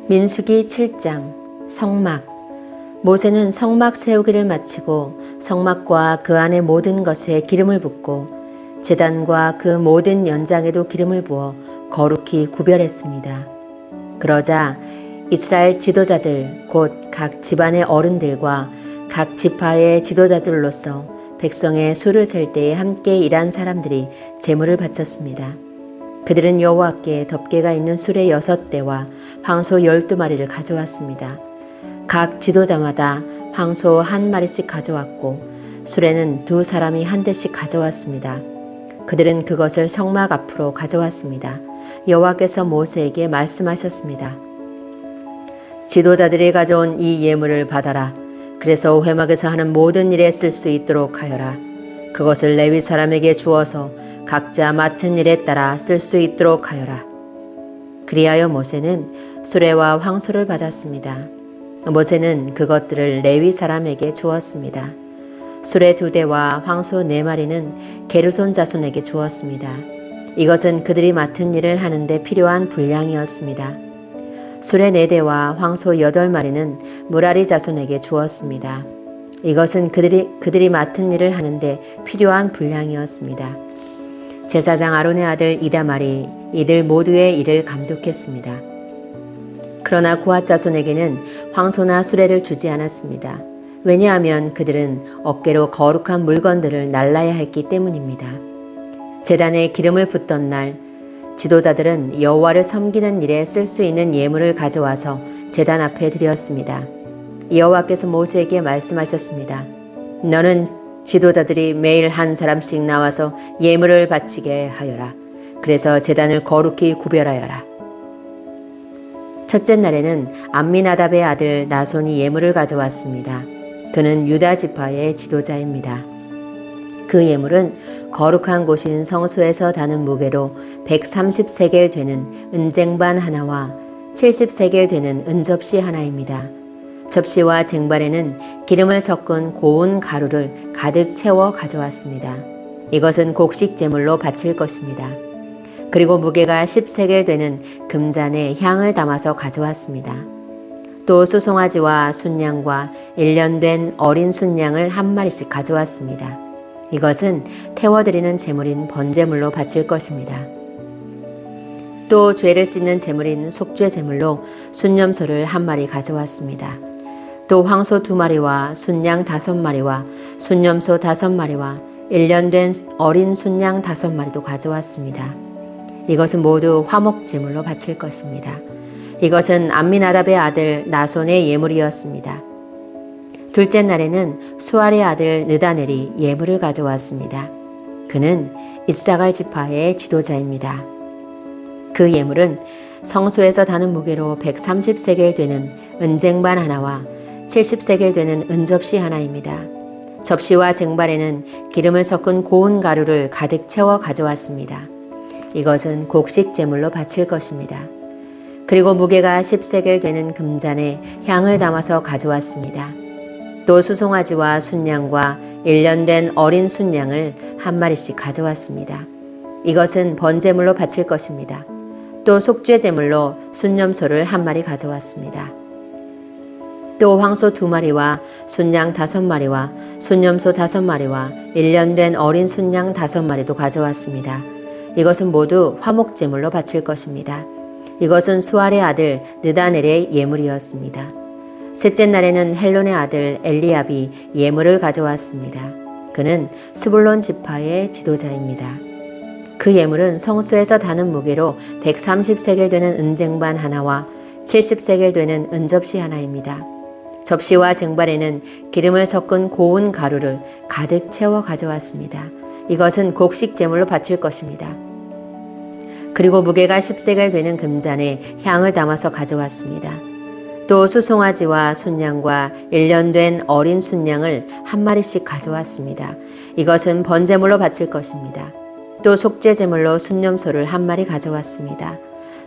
민수기 7장 성막. 모세는 성막 세우기를 마치고 성막과 그 안의 모든 것에 기름을 붓고 제단과 그 모든 연장에도 기름을 부어 거룩히 구별했습니다. 그러자 이스라엘 지도자들 곧 각 집안의 어른들과 각 지파의 지도자들로서 백성의 수를 셀 때에 함께 일한 사람들이 제물을 바쳤습니다. 그들은 여호와께 덮개가 있는 수레 6대와 황소 12마리를 가져왔습니다. 각 지도자마다 황소 1마리씩 가져왔고 수레는 2사람이 1대씩 가져왔습니다. 그들은 그것을 성막 앞으로 가져왔습니다. 여호와께서 모세에게 말씀하셨습니다. 지도자들이 가져온 이 예물을 받아라. 그래서 회막에서 하는 모든 일에 쓸 수 있도록 하여라. 그것을 레위 사람에게 주어서 각자 맡은 일에 따라 쓸 수 있도록 하여라. 그리하여 모세는 수레와 황소를 받았습니다. 모세는 그것들을 레위 사람에게 주었습니다. 수레 2대와 황소 4마리는 게르손 자손에게 주었습니다. 이것은 그들이 맡은 일을 하는데 필요한 분량이었습니다. 수레 4대와 황소 8마리는 무라리 자손에게 주었습니다. 이것은 그들이 맡은 일을 하는데 필요한 분량이었습니다. 제사장 아론의 아들 이다말이 이들 모두의 일을 감독했습니다. 그러나 고핫 자손에게는 황소나 수레를 주지 않았습니다. 왜냐하면 그들은 어깨로 거룩한 물건들을 날라야 했기 때문입니다. 제단에 기름을 붓던 날 지도자들은 여호와를 섬기는 일에 쓸 수 있는 예물을 가져와서 제단 앞에 드렸습니다. 여호와께서 모세에게 말씀하셨습니다. 너는 지도자들이 매일 한 사람씩 나와서 예물을 바치게 하여라. 그래서 제단을 거룩히 구별하여라. 첫째 날에는 암미나답의 아들 나손이 예물을 가져왔습니다. 그는 유다 지파의 지도자입니다. 그 예물은 거룩한 곳인 성소에서 다는 무게로 130세겔 되는 은쟁반 하나와 70세겔 되는 은접시 하나입니다. 접시와 쟁반에는 기름을 섞은 고운 가루를 가득 채워 가져왔습니다. 이것은 곡식 제물로 바칠 것입니다. 그리고 무게가 10세겔 되는 금잔에 향을 담아서 가져왔습니다. 또 수송아지와 순양과 1년 된 어린 순양을 1마리씩 가져왔습니다. 이것은 태워드리는 제물인 번제물로 바칠 것입니다. 또 죄를 씻는 제물인 속죄 제물로 순념소를 1마리 가져왔습니다. 또 황소 2마리와 순양 5마리와 순념소 5마리와 1년 된 어린 순양 5마리도 가져왔습니다. 이것은 모두 화목 제물로 바칠 것입니다. 이것은 암미나답의 아들 나손의 예물이었습니다. 둘째 날에는 수알의 아들 느다넬이 예물을 가져왔습니다. 그는 이스라엘 지파의 지도자입니다. 그 예물은 성소에서 다는 무게로 130세겔 되는 은쟁반 하나와 70세겔 되는 은접시 하나입니다. 접시와 쟁반에는 기름을 섞은 고운 가루를 가득 채워 가져왔습니다. 이것은 곡식 제물로 바칠 것입니다. 그리고 무게가 10세겔 되는 금잔에 향을 담아서 가져왔습니다. 또 수송아지와 순양과 1년 된 어린 순양을 1마리씩 가져왔습니다. 이것은 번제물로 바칠 것입니다. 또 속죄 제물로 순념소를 1마리 가져왔습니다. 또 황소 2마리와 순양 5마리와 순념소 5마리와 1년 된 어린 순양 5마리도 가져왔습니다. 이것은 모두 화목 제물로 바칠 것입니다. 이것은 수알의 아들 느다넬의 예물이었습니다. 셋째 날에는 헬론의 아들 엘리압이 예물을 가져왔습니다. 그는 스불론 지파의 지도자입니다. 그 예물은 성소에서 다는 무게로 130세겔 되는 은쟁반 하나와 70세겔 되는 은접시 하나입니다. 접시와 쟁반에는 기름을 섞은 고운 가루를 가득 채워 가져왔습니다. 이것은 곡식 제물로 바칠 것입니다. 그리고 무게가 10세겔 되는 금잔에 향을 담아서 가져왔습니다. 또 수송아지와 순양과 1년 된 어린 순양을 1마리씩 가져왔습니다. 이것은 번제물로 바칠 것입니다. 또 속죄 제물로 순념소를 1마리 가져왔습니다.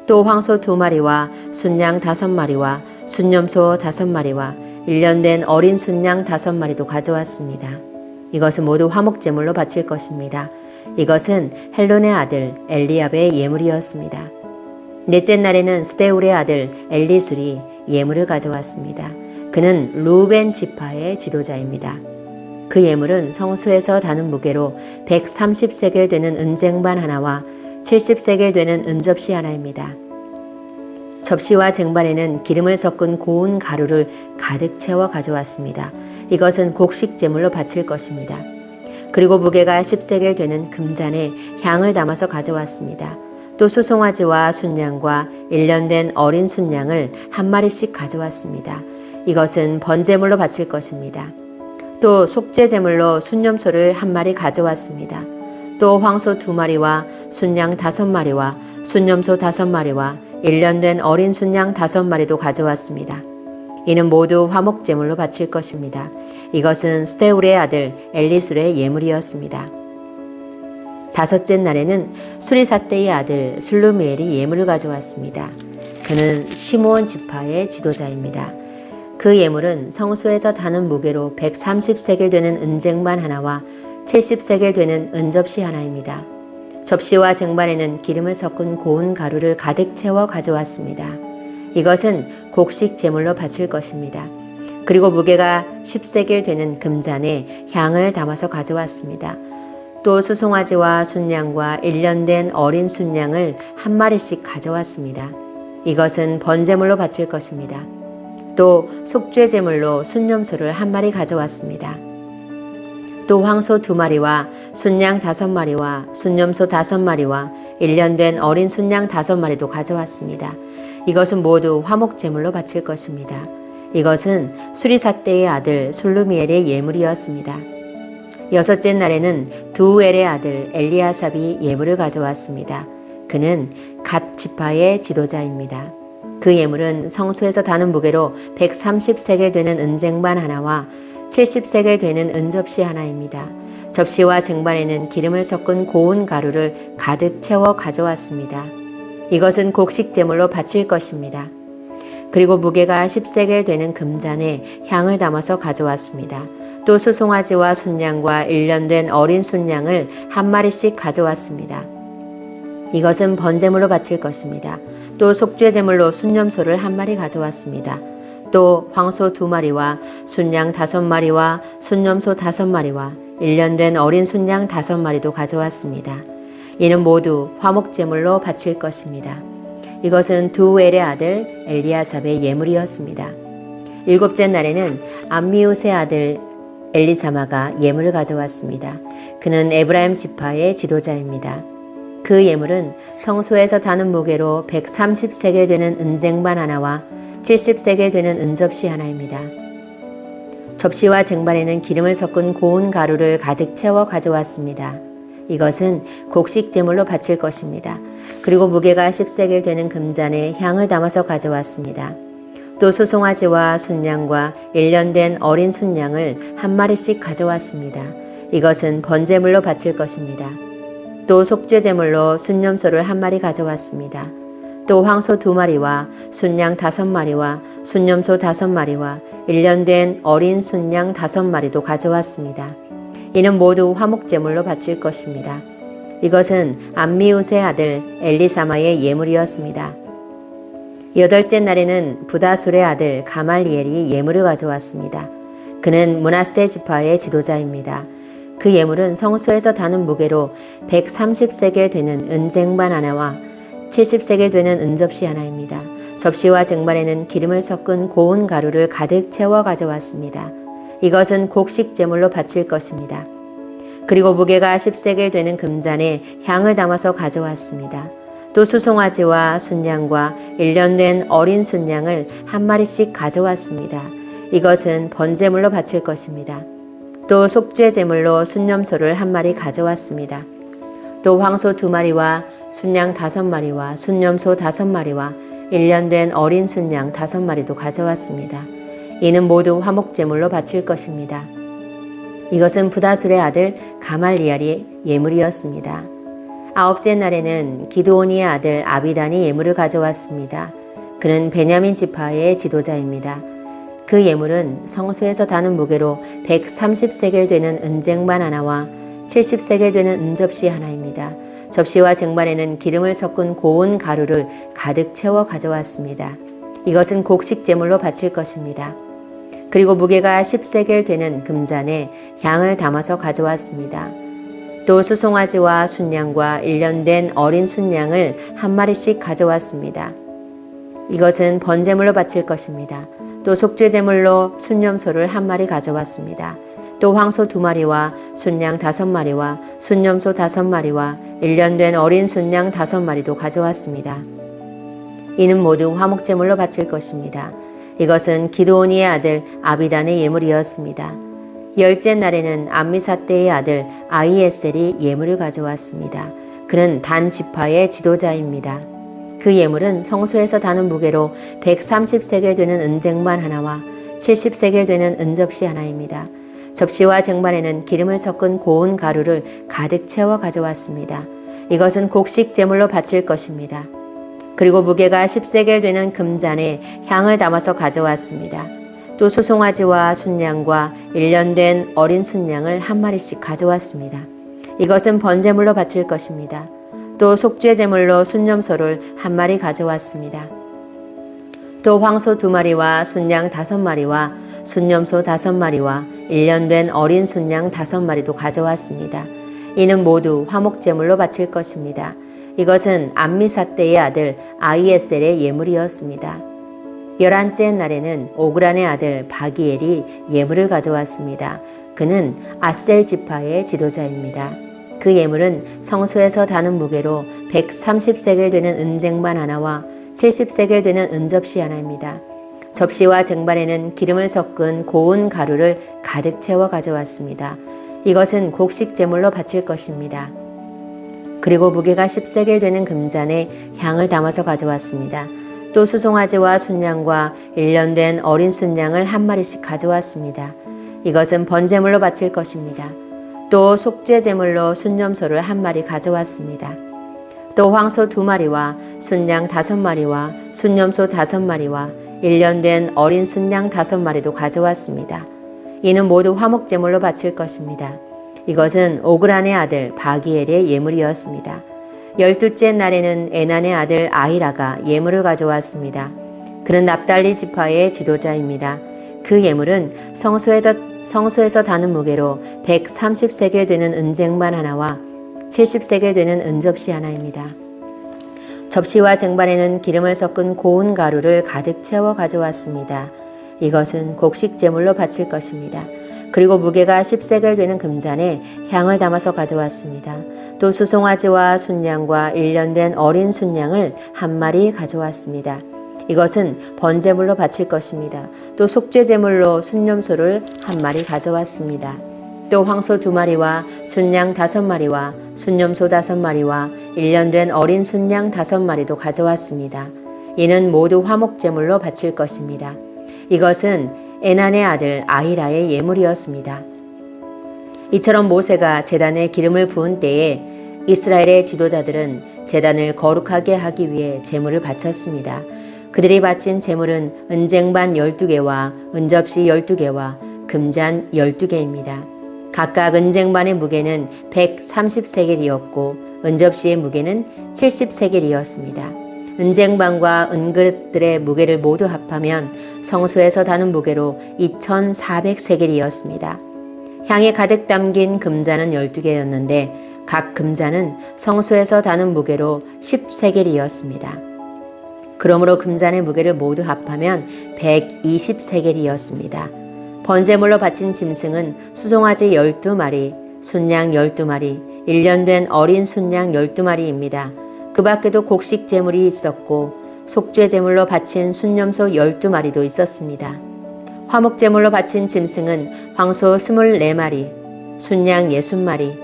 또 황소 2마리와 순양 5마리와 순념소 5마리와 1년 된 어린 순양 5마리도 가져왔습니다. 이것은 모두 화목 제물로 바칠 것입니다. 이것은 헬론의 아들 엘리압의 예물이었습니다. 넷째 날에는 스데울의 아들 엘리술이 예물을 가져왔습니다. 그는 루벤 지파의 지도자입니다. 그 예물은 성소에서 다는 무게로 130세겔 되는 은쟁반 하나와 70세겔 되는 은접시 하나입니다. 접시와 쟁반에는 기름을 섞은 고운 가루를 가득 채워 가져왔습니다. 이것은 곡식 제물로 바칠 것입니다. 그리고 무게가 10세겔 되는 금잔에 향을 담아서 가져왔습니다. 또 수송아지와 순양과 1년 된 어린 순양을 한 마리씩 가져왔습니다. 이것은 번제물로 바칠 것입니다. 또 속죄제물로 순념소를 한 마리 가져왔습니다. 또 황소 2마리와 순양 5마리와 순념소 5마리와 1년 된 어린 순양 5마리도 가져왔습니다. 이는 모두 화목제물로 바칠 것입니다. 이것은 스데울의 아들 엘리술의 예물이었습니다. 다섯째 날에는 수리사떼의 아들 슬루미엘이 예물을 가져왔습니다. 그는 시므온 지파의 지도자입니다. 그 예물은 성소에서 다는 무게로 130세겔 되는 은쟁반 하나와 70세겔 되는 은접시 하나입니다. 접시와 쟁반에는 기름을 섞은 고운 가루를 가득 채워 가져왔습니다. 이것은 곡식 제물로 바칠 것입니다. 그리고 무게가 10세겔 되는 금잔에 향을 담아서 가져왔습니다. 또 수송아지와 순양과 1년 된 어린 순양을 한 마리씩 가져왔습니다. 이것은 번제물로 바칠 것입니다. 또 속죄제물로 순념소를 한 마리 가져왔습니다. 또 황소 2마리와 순양 5마리와 순념소 5마리와 1년 된 어린 순양 5마리도 가져왔습니다. 이것은 모두 화목제물로 바칠 것입니다. 이것은 수리사떼의 아들 슬루미엘의 예물이었습니다. 여섯째 날에는 두엘의 아들 엘리아삽이 예물을 가져왔습니다. 그는 갓 지파의 지도자입니다. 그 예물은 성소에서 다는 무게로 130세겔 되는 은쟁반 하나와 70세겔 되는 은접시 하나입니다. 접시와 쟁반에는 기름을 섞은 고운 가루를 가득 채워 가져왔습니다. 이것은 곡식 제물로 바칠 것입니다. 그리고 무게가 10세겔 되는 금잔에 향을 담아서 가져왔습니다. 또 수송아지와 순양과 1년 된 어린 순양을 한 마리씩 가져왔습니다. 이것은 번제물로 바칠 것입니다. 또 속죄제물로 순념소를 한 마리 가져왔습니다. 또 황소 2마리와 순양 5마리와 순념소 5마리와 1년 된 어린 순양 5마리도 가져왔습니다. 이는 모두 화목제물로 바칠 것입니다. 이것은 두엘의 아들 엘리아삽의 예물이었습니다. 일곱째 날에는 암미우스의 아들 엘리사마가 예물을 가져왔습니다. 그는 에브라임 지파의 지도자입니다. 그 예물은 성소에서 다는 무게로 130세겔 되는 은쟁반 하나와 70세겔 되는 은접시 하나입니다. 접시와 쟁반에는 기름을 섞은 고운 가루를 가득 채워 가져왔습니다. 이것은 곡식 제물로 바칠 것입니다. 그리고 무게가 10세겔 되는 금잔에 향을 담아서 가져왔습니다. 또 수송아지와 순양과 1년 된 어린 순양을 한 마리씩 가져왔습니다. 이것은 번제물로 바칠 것입니다. 또 속죄제물로 순념소를 한 마리 가져왔습니다. 또 황소 2마리와 순양 5마리와 순념소 5마리와 1년 된 어린 순양 5마리도 가져왔습니다. 이는 모두 화목제물로 바칠 것입니다. 이것은 암미우스의 아들 엘리사마의 예물이었습니다. 여덟째 날에는 부다술의 아들 가말리엘이 예물을 가져왔습니다. 그는 므낫세 지파의 지도자입니다. 그 예물은 성소에서 다는 무게로 130세겔 되는 은쟁반 하나와 70세겔 되는 은접시 하나입니다. 접시와 쟁반에는 기름을 섞은 고운 가루를 가득 채워 가져왔습니다. 이것은 곡식 제물로 바칠 것입니다. 그리고 무게가 10세겔 되는 금잔에 향을 담아서 가져왔습니다. 또 수송아지와 순양과 1년 된 어린 순양을 한 마리씩 가져왔습니다. 이것은 번제물로 바칠 것입니다. 또 속죄제물로 순념소를 한 마리 가져왔습니다. 또 황소 2마리와 순양 5마리와 순념소 5마리와 1년 된 어린 순양 5마리도 가져왔습니다. 이는 모두 화목제물로 바칠 것입니다. 이것은 부다술의 아들 가말리엘의 예물이었습니다. 아홉째 날에는 기드온이의 아들 아비단이 예물을 가져왔습니다. 그는 베냐민 지파의 지도자입니다. 그 예물은 성소에서 다는 무게로 130세겔 되는 은쟁반 하나와 70세겔 되는 은접시 하나입니다. 접시와 쟁반에는 기름을 섞은 고운 가루를 가득 채워 가져왔습니다. 이것은 곡식 제물로 바칠 것입니다. 그리고 무게가 10세겔 되는 금잔에 향을 담아서 가져왔습니다. 또 수송아지와 순양과 1년 된 어린 순양을 한 마리씩 가져왔습니다. 이것은 번제물로 바칠 것입니다. 또 속죄제물로 순염소를 한 마리 가져왔습니다. 또 황소 2마리와 순양 5마리와 순염소 5마리와 1년 된 어린 순양 5마리도 가져왔습니다. 이는 모두 화목제물로 바칠 것입니다. 이것은 기드온이의 아들 아비단의 예물이었습니다. 열째 날에는 암미사대의 아들 아히에셀이 예물을 가져왔습니다. 그는 단 지파의 지도자입니다. 그 예물은 성소에서 다는 무게로 130세겔 되는 은쟁반 하나와 70세겔 되는 은접시 하나입니다. 접시와 쟁반에는 기름을 섞은 고운 가루를 가득 채워 가져왔습니다. 이것은 곡식 제물로 바칠 것입니다. 그리고 무게가 10세겔 되는 금잔에 향을 담아서 가져왔습니다. 또 수송아지와 순양과 1년 된 어린 순양을 한 마리씩 가져왔습니다. 이것은 번제물로 바칠 것입니다. 또 속죄제물로 순염소를 한 마리 가져왔습니다. 또 황소 2마리와 순양 5마리와 순염소 5마리와 1년 된 어린 순양 5마리도 가져왔습니다. 이는 모두 화목제물로 바칠 것입니다. 이것은 암미사대의 아들 아히에셀의 예물이었습니다. 11째 날에는 오그란의 아들 바기엘이 예물을 가져왔습니다. 그는 아셀 지파의 지도자입니다. 그 예물은 성소에서 다는 무게로 130세겔 되는 은쟁반 하나와 70세겔 되는 은접시 하나입니다. 접시와 쟁반에는 기름을 섞은 고운 가루를 가득 채워 가져왔습니다. 이것은 곡식 제물로 바칠 것입니다. 그리고 무게가 10세겔 되는 금잔에 향을 담아서 가져왔습니다. 또 수송아지와 순양과 1년 된 어린 순양을 한 마리씩 가져왔습니다. 이것은 번제물로 바칠 것입니다. 또 속죄제물로 순염소를 한 마리 가져왔습니다. 또 황소 2마리와 순양 5마리와 순염소 5마리와 1년 된 어린 순양 5마리도 가져왔습니다. 이는 모두 화목제물로 바칠 것입니다. 이것은 오그란의 아들 바기엘의 예물이었습니다. 12째 날에는 에난의 아들 아히라가 예물을 가져왔습니다. 그는 납달리 지파의 지도자입니다. 그 예물은 성소에서 다는 무게로 130세겔 되는 은쟁반 하나와 70세겔 되는 은접시 하나입니다. 접시와 쟁반에는 기름을 섞은 고운 가루를 가득 채워 가져왔습니다. 이것은 곡식 제물로 바칠 것입니다. 그리고 무게가 10세겔 되는 금잔에 향을 담아서 가져왔습니다. 또 수송아지와 순양과 1년 된 어린 순양을 한 마리 가져왔습니다. 이것은 번제물로 바칠 것입니다. 또 속죄제물로 순염소를 한 마리 가져왔습니다. 또 황소 2마리와 순양 5마리와 순염소 5마리와 1년 된 어린 순양 5마리도 가져왔습니다. 이는 모두 화목제물로 바칠 것입니다. 이것은 에난의 아들 아히라의 예물이었습니다. 이처럼 모세가 제단에 기름을 부은 때에 이스라엘의 지도자들은 제단을 거룩하게 하기 위해 제물을 바쳤습니다. 그들이 바친 제물은 은쟁반 12개와 은접시 12개와 금잔 12개입니다. 각각 은쟁반의 무게는 130세겔이었고 은접시의 무게는 70세겔이었습니다. 은쟁반과 은그릇들의 무게를 모두 합하면 성소에서 다는 무게로 2400세겔이었습니다. 향이 가득 담긴 금잔은 12개였는데 각 금잔은 성소에서 다는 무게로 10세겔이었습니다. 그러므로 금잔의 무게를 모두 합하면 120세겔이었습니다. 번제물로 바친 짐승은 수송아지 12마리, 순양 12마리, 1년 된 어린 순양 12마리입니다. 그 밖에도 곡식 제물이 있었고 속죄제물로 바친 순염소 12마리도 있었습니다. 화목제물로 바친 짐승은 황소 24마리, 순양 60마리,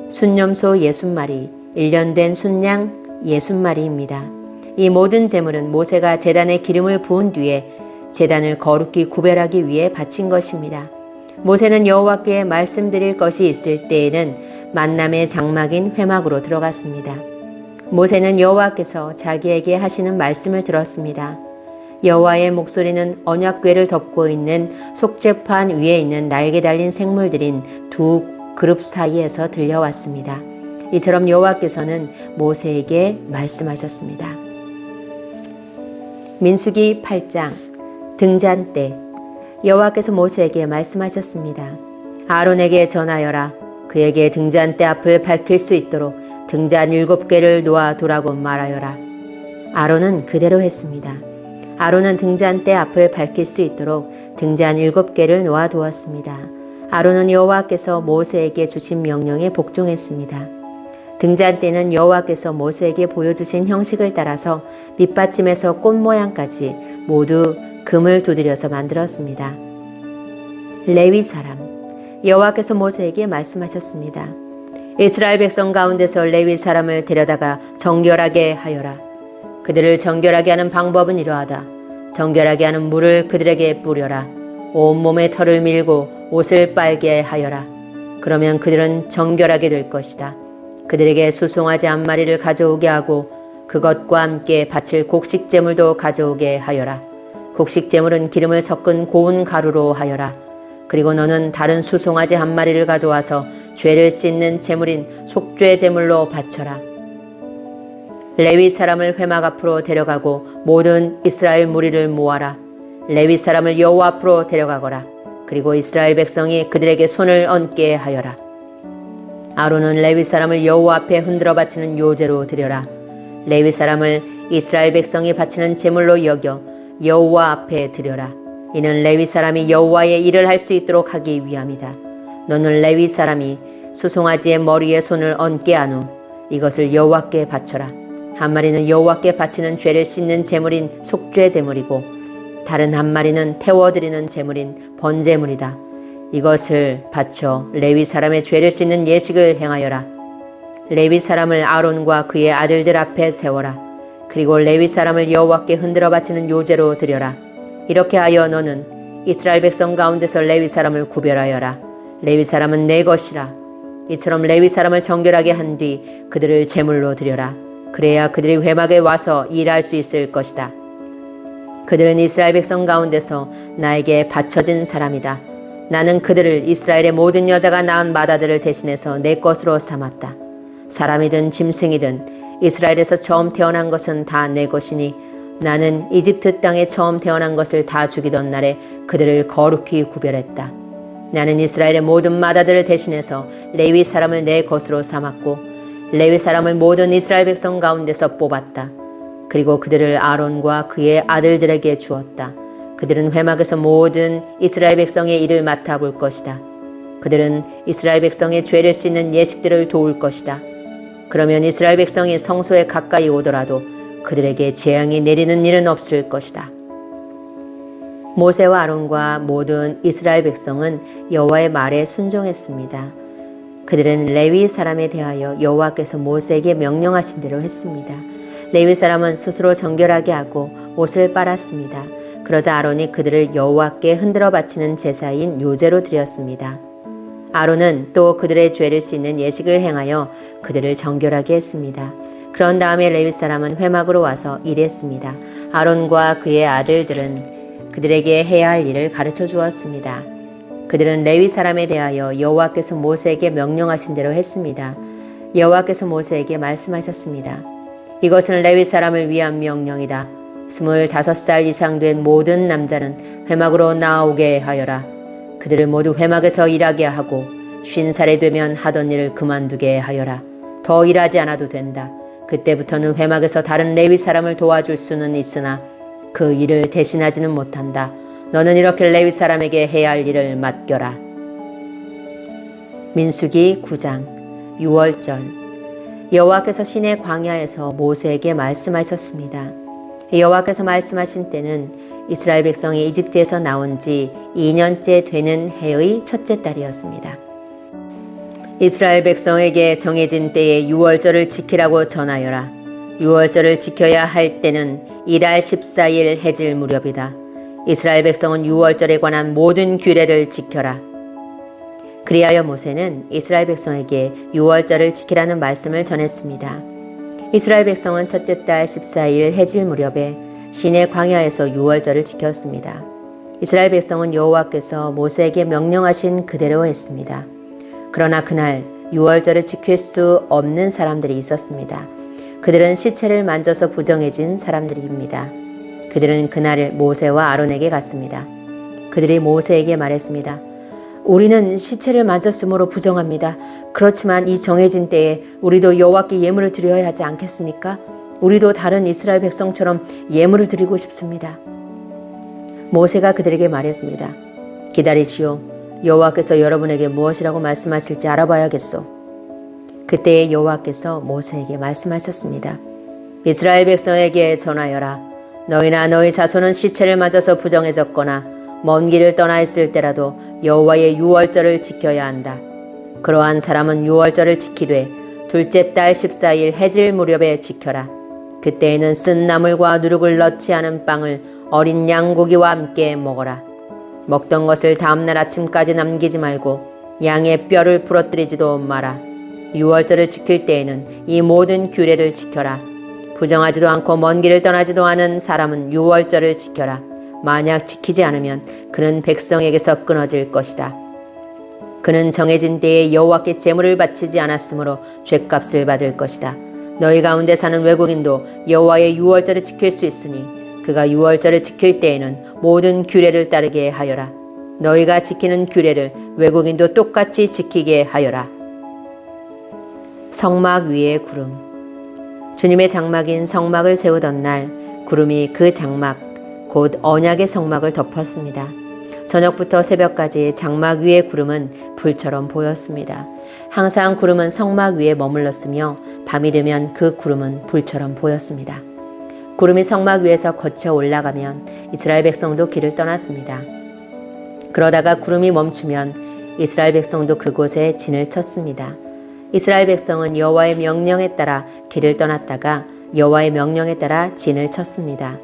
순염소 60마리, 1년 된 순양 60마리입니다. 이 모든 제물은 모세가 제단에 기름을 부은 뒤에 제단을 거룩히 구별하기 위해 바친 것입니다. 모세는 여호와께 말씀드릴 것이 있을 때에는 만남의 장막인 회막으로 들어갔습니다. 모세는 여호와께서 자기에게 하시는 말씀을 들었습니다. 여호와의 목소리는 언약궤를 덮고 있는 속죄판 위에 있는 날개 달린 생물들인 두 그룹 사이에서 들려왔습니다. 이처럼 여호와께서는 모세에게 말씀하셨습니다. 민수기 8장 등잔 때 여호와께서 모세에게 말씀하셨습니다. 아론에게 전하여라. 그에게 등잔대 앞을 밝힐 수 있도록 등잔 7개를 놓아 두라고 말하여라. 아론은 그대로 했습니다. 아론은 등잔대 앞을 밝힐 수 있도록 등잔 7개를 놓아 두었습니다. 아론은 여호와께서 모세에게 주신 명령에 복종했습니다. 등잔대는 여호와께서 모세에게 보여주신 형식을 따라서 밑받침에서 꽃 모양까지 모두 금을 두드려서 만들었습니다. 레위 사람 여호와께서 모세에게 말씀하셨습니다. 이스라엘 백성 가운데서 레위 사람을 데려다가 정결하게 하여라. 그들을 정결하게 하는 방법은 이러하다. 정결하게 하는 물을 그들에게 뿌려라. 온몸에 털을 밀고 옷을 빨게 하여라. 그러면 그들은 정결하게 될 것이다. 그들에게 수송아지 한 마리를 가져오게 하고 그것과 함께 바칠 곡식 제물도 가져오게 하여라. 곡식 제물은 기름을 섞은 고운 가루로 하여라. 그리고 너는 다른 수송아지 한 마리를 가져와서 죄를 씻는 제물인 속죄 제물로 바쳐라. 레위 사람을 회막 앞으로 데려가고 모든 이스라엘 무리를 모아라. 레위 사람을 여호와 앞으로 데려가거라. 그리고 이스라엘 백성이 그들에게 손을 얹게 하여라. 아론은 레위 사람을 여호와 앞에 흔들어 바치는 요제로 드려라. 레위 사람을 이스라엘 백성이 바치는 제물로 여겨 여호와 앞에 드려라. 이는 레위 사람이 여호와의 일을 할 수 있도록 하기 위함이다. 너는 레위 사람이 수송아지의 머리에 손을 얹게 한 후 이것을 여호와께 바쳐라. 한 마리는 여호와께 바치는 죄를 씻는 제물인 속죄 제물이고 다른 한 마리는 태워드리는 제물인 번제물이다. 이것을 바쳐 레위 사람의 죄를 씻는 예식을 행하여라. 레위 사람을 아론과 그의 아들들 앞에 세워라. 그리고 레위 사람을 여호와께 흔들어 바치는 요제로 드려라. 이렇게 하여 너는 이스라엘 백성 가운데서 레위 사람을 구별하여라. 레위 사람은 내 것이라. 이처럼 레위 사람을 정결하게 한 뒤 그들을 제물로 드려라. 그래야 그들이 회막에 와서 일할 수 있을 것이다. 그들은 이스라엘 백성 가운데서 나에게 바쳐진 사람이다. 나는 그들을 이스라엘의 모든 여자가 낳은 맏아들을 대신해서 내 것으로 삼았다. 사람이든 짐승이든 이스라엘에서 처음 태어난 것은 다 내 것이니 나는 이집트 땅에 처음 태어난 것을 다 죽이던 날에 그들을 거룩히 구별했다. 나는 이스라엘의 모든 맏아들을 대신해서 레위 사람을 내 것으로 삼았고 레위 사람을 모든 이스라엘 백성 가운데서 뽑았다. 그리고 그들을 아론과 그의 아들들에게 주었다. 그들은 회막에서 모든 이스라엘 백성의 일을 맡아볼 것이다. 그들은 이스라엘 백성의 죄를 씻는 예식들을 도울 것이다. 그러면 이스라엘 백성이 성소에 가까이 오더라도 그들에게 재앙이 내리는 일은 없을 것이다. 모세와 아론과 모든 이스라엘 백성은 여호와의 말에 순종했습니다. 그들은 레위 사람에 대하여 여호와께서 모세에게 명령하신 대로 했습니다. 레위 사람은 스스로 정결하게 하고 옷을 빨았습니다. 그러자 아론이 그들을 여호와께 흔들어 바치는 제사인 요제로 드렸습니다. 아론은 또 그들의 죄를 씻는 예식을 행하여 그들을 정결하게 했습니다. 그런 다음에 레위 사람은 회막으로 와서 일했습니다. 아론과 그의 아들들은 그들에게 해야 할 일을 가르쳐 주었습니다. 그들은 레위 사람에 대하여 여호와께서 모세에게 명령하신 대로 했습니다. 여호와께서 모세에게 말씀하셨습니다. 이것은 레위 사람을 위한 명령이다. 25살 이상 된 모든 남자는 회막으로 나오게 하여라. 그들을 모두 회막에서 일하게 하고 50살이 되면 하던 일을 그만두게 하여라. 더 일하지 않아도 된다. 그때부터는 회막에서 다른 레위 사람을 도와줄 수는 있으나 그 일을 대신하지는 못한다. 너는 이렇게 레위 사람에게 해야 할 일을 맡겨라. 민수기 9장 6월절 여호와께서 시내 광야에서 모세에게 말씀하셨습니다. 여호와께서 말씀하신 때는 이스라엘 백성이 이집트에서 나온 지 2년째 되는 해의 첫째 달이었습니다. 이스라엘 백성에게 정해진 때에 6월절을 지키라고 전하여라. 6월절을 지켜야 할 때는 이달 14일 해질 무렵이다. 이스라엘 백성은 6월절에 관한 모든 규례를 지켜라. 그리하여 모세는 이스라엘 백성에게 6월절을 지키라는 말씀을 전했습니다. 이스라엘 백성은 첫째 달 14일 해질 무렵에 시내 광야에서 6월절을 지켰습니다. 이스라엘 백성은 여호와께서 모세에게 명령하신 그대로 했습니다. 그러나 그날 유월절을 지킬 수 없는 사람들이 있었습니다. 그들은 시체를 만져서 부정해진 사람들입니다. 그들은 그날 모세와 아론에게 갔습니다. 그들이 모세에게 말했습니다. 우리는 시체를 만졌으므로 부정합니다. 그렇지만 이 정해진 때에 우리도 여호와께 예물을 드려야 하지 않겠습니까? 우리도 다른 이스라엘 백성처럼 예물을 드리고 싶습니다. 모세가 그들에게 말했습니다. 기다리시오. 여호와께서 여러분에게 무엇이라고 말씀하실지 알아봐야겠소. 그때 여호와께서 모세에게 말씀하셨습니다. 이스라엘 백성에게 전하여라. 너희나 너희 자손은 시체를 맞아서 부정해졌거나 먼 길을 떠나 있을 때라도 여호와의 유월절을 지켜야 한다. 그러한 사람은 유월절을 지키되 둘째 달 14일 해질 무렵에 지켜라. 그때에는 쓴 나물과 누룩을 넣지 않은 빵을 어린 양고기와 함께 먹어라. 먹던 것을 다음날 아침까지 남기지 말고 양의 뼈를 부러뜨리지도 마라. 유월절을 지킬 때에는 이 모든 규례를 지켜라. 부정하지도 않고 먼 길을 떠나지도 않은 사람은 유월절을 지켜라. 만약 지키지 않으면 그는 백성에게서 끊어질 것이다. 그는 정해진 때에 여호와께 제물을 바치지 않았으므로 죗값을 받을 것이다. 너희 가운데 사는 외국인도 여호와의 유월절을 지킬 수 있으니 그가 유월절을 지킬 때에는 모든 규례를 따르게 하여라. 너희가 지키는 규례를 외국인도 똑같이 지키게 하여라. 성막 위에 구름. 주님의 장막인 성막을 세우던 날 구름이 그 장막 곧 언약의 성막을 덮었습니다. 저녁부터 새벽까지 장막 위의 구름은 불처럼 보였습니다. 항상 구름은 성막 위에 머물렀으며 밤이 되면 그 구름은 불처럼 보였습니다. 구름이 성막 위에서 거쳐 올라가면 이스라엘 백성도 길을 떠났습니다. 그러다가 구름이 멈추면 이스라엘 백성도 그곳에 진을 쳤습니다. 이스라엘 백성은 여호와의 명령에 따라 길을 떠났다가 여호와의 명령에 따라 진을 쳤습니다.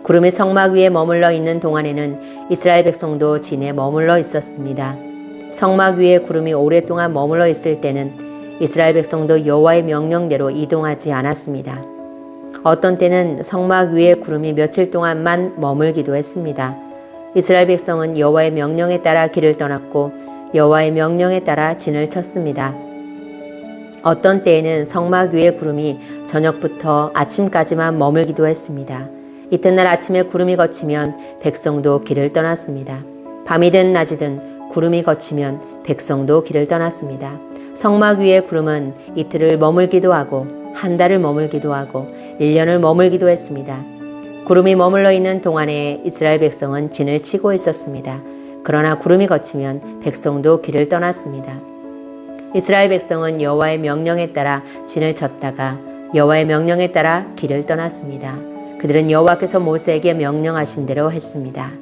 구름이 성막 위에 머물러 있는 동안에는 이스라엘 백성도 진에 머물러 있었습니다. 성막 위에 구름이 오랫동안 머물러 있을 때는 이스라엘 백성도 여호와의 명령대로 이동하지 않았습니다. 어떤 때는 성막 위에 구름이 며칠 동안만 머물기도 했습니다. 이스라엘 백성은 여호와의 명령에 따라 길을 떠났고 여호와의 명령에 따라 진을 쳤습니다. 어떤 때에는 성막 위에 구름이 저녁부터 아침까지만 머물기도 했습니다. 이튿날 아침에 구름이 걷히면 백성도 길을 떠났습니다. 밤이든 낮이든 구름이 걷히면 백성도 길을 떠났습니다. 성막 위의 구름은 이틀을 머물기도 하고 한 달을 머물기도 하고 1년을 머물기도 했습니다. 구름이 머물러 있는 동안에 이스라엘 백성은 진을 치고 있었습니다. 그러나 구름이 걷히면 백성도 길을 떠났습니다. 이스라엘 백성은 여호와의 명령에 따라 진을 쳤다가 여호와의 명령에 따라 길을 떠났습니다. 그들은 여호와께서 모세에게 명령하신 대로 했습니다.